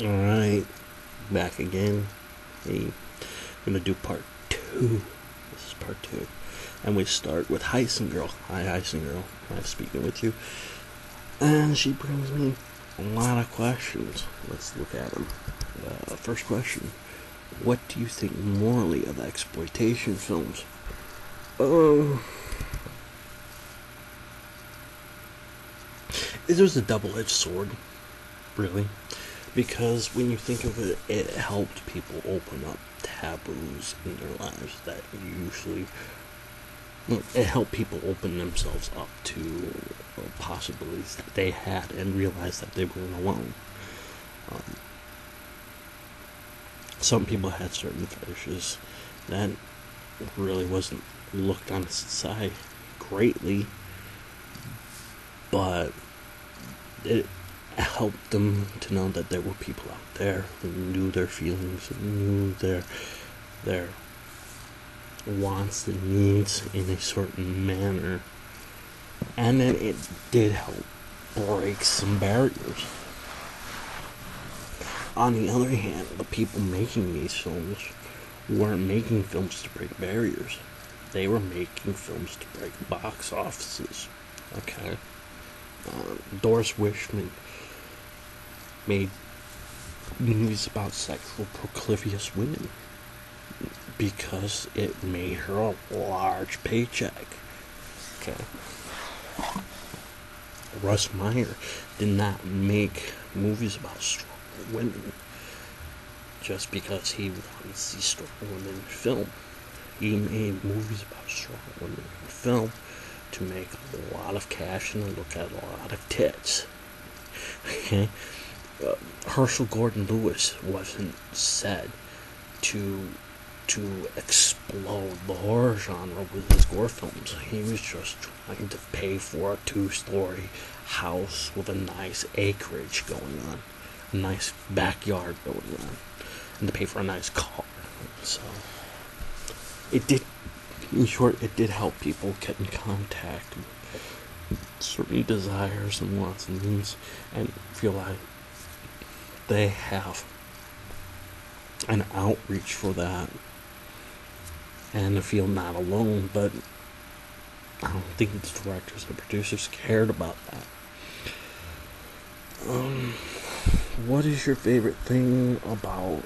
Alright, back again. Hey, I'm gonna do part 2. This is part 2. And we start with Heisengirl. Hi, Heisengirl. I'm speaking with you. And she brings me a lot of questions. Let's look at them. First question. What do you think morally of exploitation films? It was a double-edged sword, really. Because when you think of it, it helped people open up taboos in their lives that usually... It helped people open themselves up to possibilities that they had and realize that they weren't alone. Some people had certain fetishes that really wasn't looked on in society greatly, but it helped them to know that there were people out there who knew their feelings and knew their wants and needs in a certain manner, and then it did help break some barriers. On the other hand, the people making these films weren't making films to break barriers. They were making films to break box offices. Okay? Doris Wishman made movies about sexual proclivious women because it made her a large paycheck. Okay. Russ Meyer did not make movies about strong women just because he wanted to see strong women in film. He made movies about strong women in film to make a lot of cash and look at a lot of tits. Okay? Herschel Gordon Lewis wasn't said to explode the horror genre with his gore films. He was just trying to pay for a 2-story house with a nice acreage going on, a nice backyard going on, and to pay for a nice car. So it did, in short, it did help people get in contact with certain desires and wants and needs and feel like they have an outreach for that and to feel not alone. But I don't think the directors and producers cared about that. What is your favorite thing about...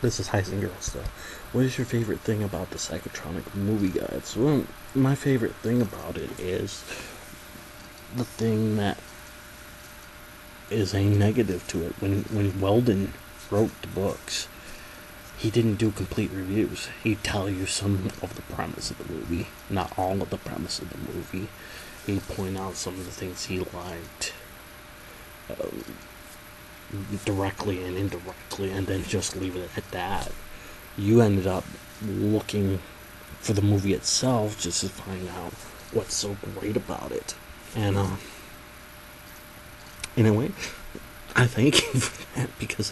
This is Heisengirl stuff. What is your favorite thing about the Psychotronic movie guides? Well, my favorite thing about it is the thing that is a negative to it. When Weldon wrote the books, he didn't do complete reviews. He'd tell you some of the premise of the movie, not all of the premise of the movie. He'd point out some of the things he liked, directly and indirectly, and then just leave it at that. You ended up looking for the movie itself just to find out what's so great about it. And in a way, I thank you for that, because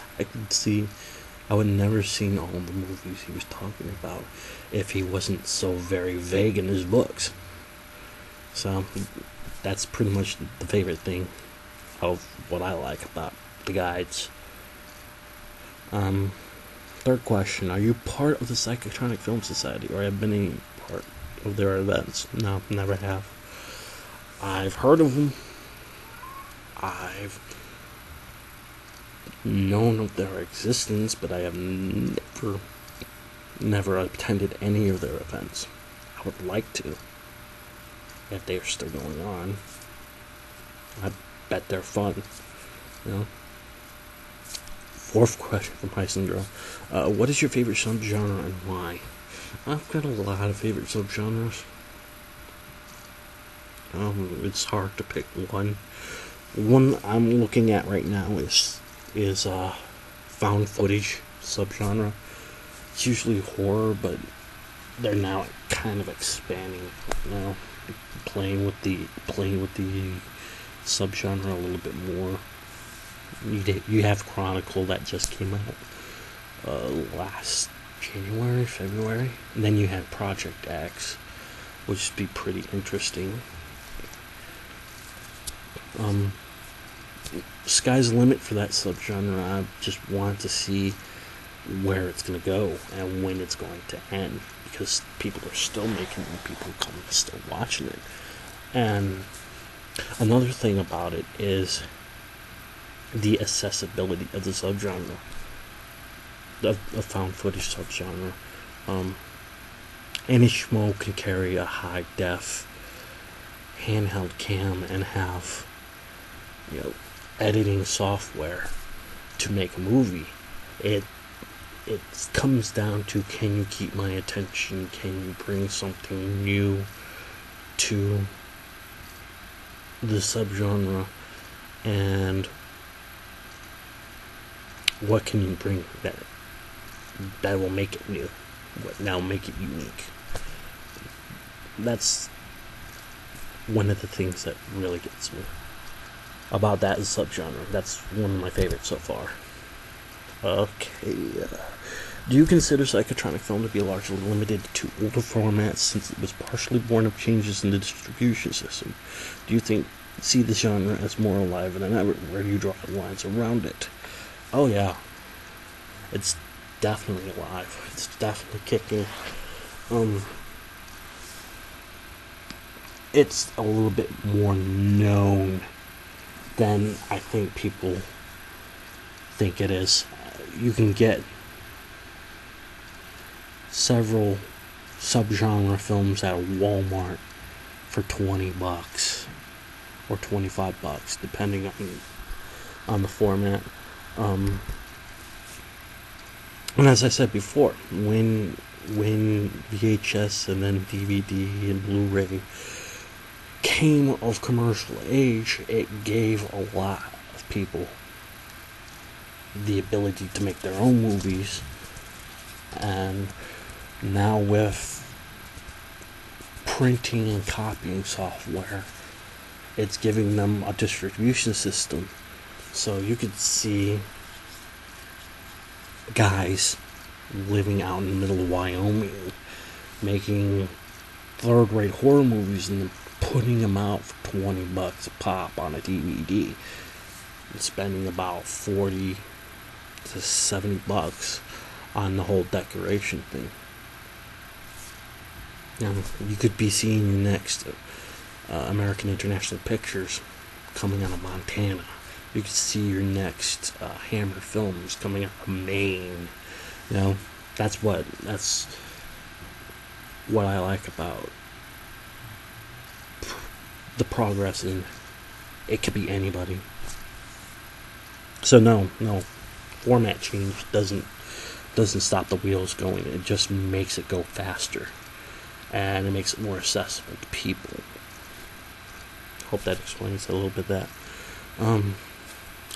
I would never seen all the movies he was talking about if he wasn't so very vague in his books. So that's pretty much the favorite thing of what I like about the guides. Third question: are you part of the Psychotronic Film Society, or have been any part of their events? No, never have. I've heard of them. I've known of their existence, but I have never attended any of their events. I would like to, if they're still going on. I bet they're fun, you know. Fourth question from Heisengirl: what is your favorite subgenre and why? I've got a lot of favorite subgenres. It's hard to pick one. One I'm looking at right now is found footage subgenre. It's usually horror, but they're now kind of expanding, you know, playing with the subgenre a little bit more. You have Chronicle that just came out last January, February, and then you had Project X, which would be pretty interesting. sky's the limit for that subgenre. I just want to see where it's going to go and when it's going to end, because people are still making it, people are still watching it. And another thing about it is the accessibility of the subgenre, of found footage subgenre. Any schmo can carry a high def handheld cam and have, editing software to make a movie. It comes down to, can you keep my attention? Can you bring something new to the subgenre? And what can you bring that will make it new? That will make it unique? That's one of the things that really gets me about that subgenre. That's one of my favorites so far. Okay. Do you consider psychotronic film to be largely limited to older formats, since it was partially born of changes in the distribution system? Do you see the genre as more alive than ever? Where do you draw the lines around it? Oh yeah, it's definitely alive. It's definitely kicking. It's a little bit more known than I think people think it is. You can get several subgenre films at Walmart for $20 or $25, depending on the format. And as I said before, when VHS and then DVD and Blu-ray came of commercial age, it gave a lot of people the ability to make their own movies. And now with printing and copying software, it's giving them a distribution system. So you could see guys living out in the middle of Wyoming making third-rate horror movies and then putting them out for $20 a pop on a DVD, and spending about $40 to $70 on the whole decoration thing. You could be seeing your next American International Pictures coming out of Montana. You could see your next Hammer Films coming out of Maine. That's what I like about the progress in it. Could be anybody. So no, format change doesn't stop the wheels going. It just makes it go faster, and it makes it more accessible to people. Hope that explains a little bit of that.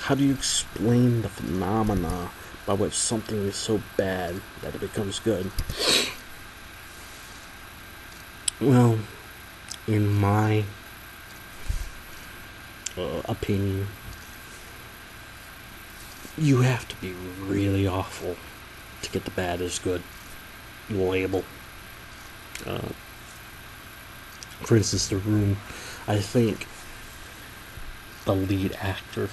How do you explain the phenomena by which something is so bad that it becomes good? Well, in my opinion, you have to be really awful to get the bad is good label. For instance, The Room, I think the lead actor,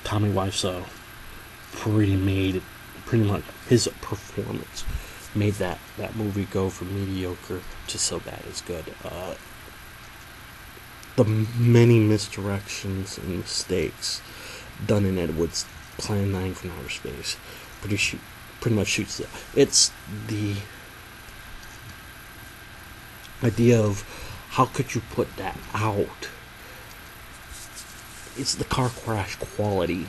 Tommy Wiseau, pretty much his performance made that movie go from mediocre to so bad it's good. The many misdirections and mistakes done in Ed Wood's Plan 9 from Outer Space pretty much shoots it. It's the idea of how could you put that out. It's the car crash quality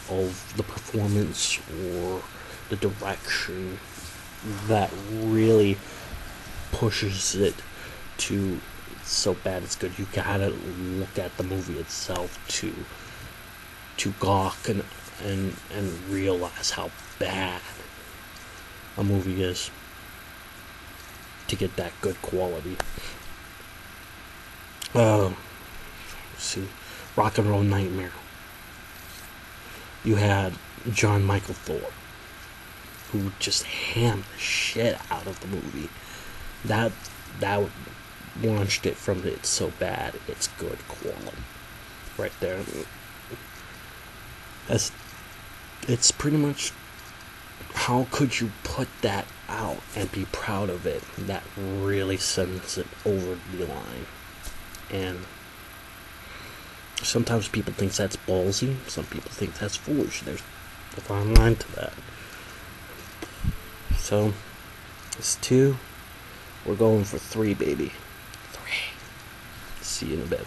of the performance or the direction that really pushes it to so bad it's good. You gotta look at the movie itself to gawk and realize how bad a movie is to get that good quality. Let's see, Rock and Roll Nightmare. You had John Michael Thorpe, who just hammed the shit out of the movie. That launched it from it's so bad it's good quality right there. As it's pretty much, how could you put that out and be proud of it? That really sends it over the line. And sometimes people think that's ballsy. Some people think that's foolish. There's a fine line to that. So, it's 2. We're going for 3, baby. 3. See you in a bit.